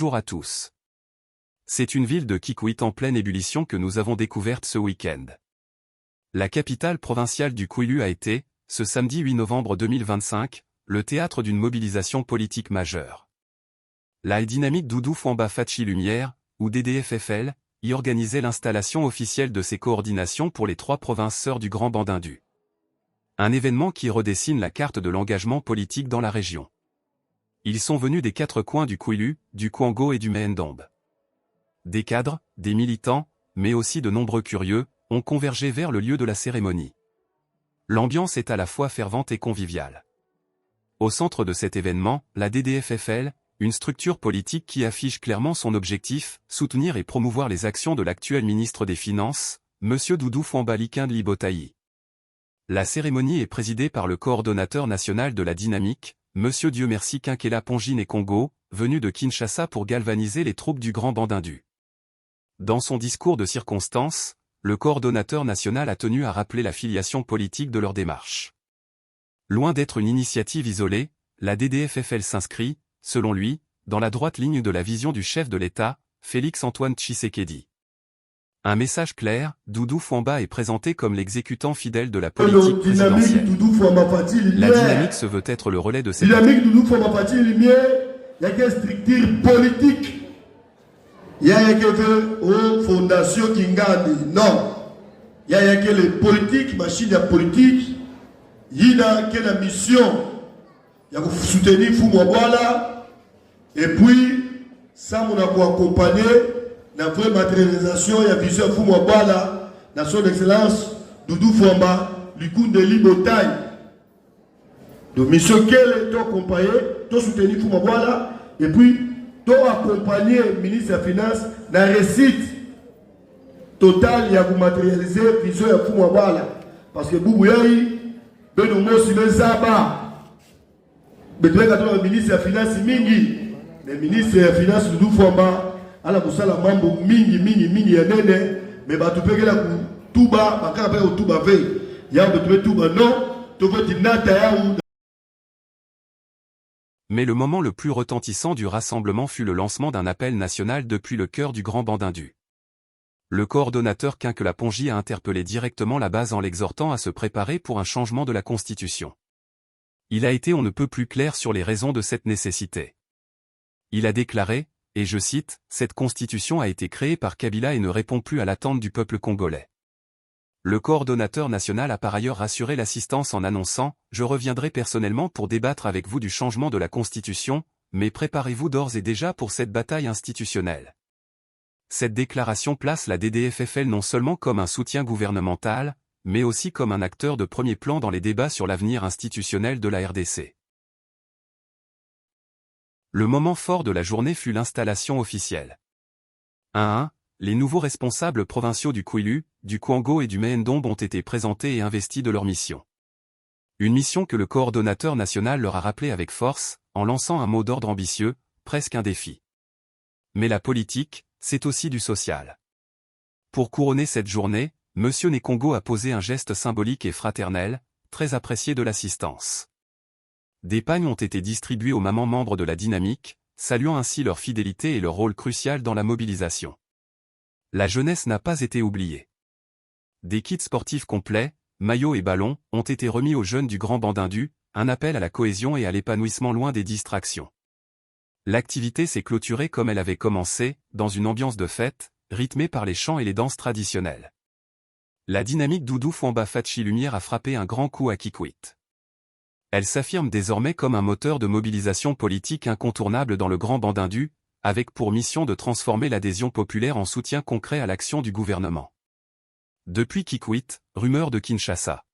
Bonjour à tous. C'est une ville de Kikwit en pleine ébullition que nous avons découverte ce week-end. La capitale provinciale du Kwilu a été, ce samedi 8 novembre 2025, le théâtre d'une mobilisation politique majeure. La dynamique Doudou Fwamba Fachi Lumière, ou DDFFL, y organisait l'installation officielle de ses coordinations pour les 3 provinces sœurs du Grand Bandindu. Un événement qui redessine la carte de l'engagement politique dans la région. Ils sont venus des 4 coins du Kwilu, du Kwango et du Méhendombe. Des cadres, des militants, mais aussi de nombreux curieux, ont convergé vers le lieu de la cérémonie. L'ambiance est à la fois fervente et conviviale. Au centre de cet événement, la DDFFL, une structure politique qui affiche clairement son objectif, soutenir et promouvoir les actions de l'actuel ministre des Finances, M. Doudou Fwamba Likindli Botayi. La cérémonie est présidée par le coordonnateur national de la dynamique, M. Dieu merci Kinkela Pongine Congo, venu de Kinshasa pour galvaniser les troupes du Grand Bandindu. Dans son discours de circonstance, le coordonnateur national a tenu à rappeler la filiation politique de leur démarche. Loin d'être une initiative isolée, la DDFFL s'inscrit, selon lui, dans la droite ligne de la vision du chef de l'État, Félix-Antoine Tshisekedi. Un message clair, Doudou Fwamba est présenté comme l'exécutant fidèle de la politique présidentielle. La dynamique se veut être le relais de cette dynamique. Doudou Fwamba Fachi Lumière, il y a une structure politique. Il y a une fondation qui gagne. Non. Il y a les politiques, machine de politique. Il y a une mission. Il y a soutenir Fumwabwala. Et puis, ça, on a accompagné la vraie matérialisation, il y a vision Fumwabwala, la son excellence, Doudou Fwamba, Likindli Botayi. Donc, mission qu'elle est accompagnée, tout soutenir Fumwabwala, et puis, tout accompagner le ministre des Finances dans la réussite totale, il y a vous matérialiser la vision de Fumwabwala. Parce que Boubouyaï, Benomo Simenzaba, le ministre des Finances, Mingi, le ministre des Finances, Doudou Fwamba, ala kusala mambo mingi ya nene mais batupekela ku tuba bakaka pe tuba ve ya betupe tuba non to veti nata ya. Mais le moment le plus retentissant du rassemblement fut le lancement d'un appel national depuis le cœur du Grand Bandindu. Le coordonnateur Kinkela Pongine a interpellé directement la base en l'exhortant à se préparer pour un changement de la Constitution. Il a été on ne peut plus clair sur les raisons de cette nécessité. Il a déclaré, et je cite, « Cette constitution a été créée par Kabila et ne répond plus à l'attente du peuple congolais ». Le coordonnateur national a par ailleurs rassuré l'assistance en annonçant « Je reviendrai personnellement pour débattre avec vous du changement de la constitution, mais préparez-vous d'ores et déjà pour cette bataille institutionnelle ». Cette déclaration place la DDFFL non seulement comme un soutien gouvernemental, mais aussi comme un acteur de premier plan dans les débats sur l'avenir institutionnel de la RDC. Le moment fort de la journée fut l'installation officielle. 1. Les nouveaux responsables provinciaux du Kwilu, du Kwango et du Méhendombe ont été présentés et investis de leur mission. Une mission que le coordonnateur national leur a rappelée avec force, en lançant un mot d'ordre ambitieux, presque un défi. Mais la politique, c'est aussi du social. Pour couronner cette journée, M. Nekongo a posé un geste symbolique et fraternel, très apprécié de l'assistance. Des pagnes ont été distribués aux mamans membres de la dynamique, saluant ainsi leur fidélité et leur rôle crucial dans la mobilisation. La jeunesse n'a pas été oubliée. Des kits sportifs complets, maillots et ballons, ont été remis aux jeunes du Grand Bandindu, un appel à la cohésion et à l'épanouissement loin des distractions. L'activité s'est clôturée comme elle avait commencé, dans une ambiance de fête, rythmée par les chants et les danses traditionnelles. La dynamique Doudou Fwamba Fachi Lumière a frappé un grand coup à Kikwit. Elle s'affirme désormais comme un moteur de mobilisation politique incontournable dans le Grand Bandindu, avec pour mission de transformer l'adhésion populaire en soutien concret à l'action du gouvernement. Depuis Kikwit, rumeur de Kinshasa.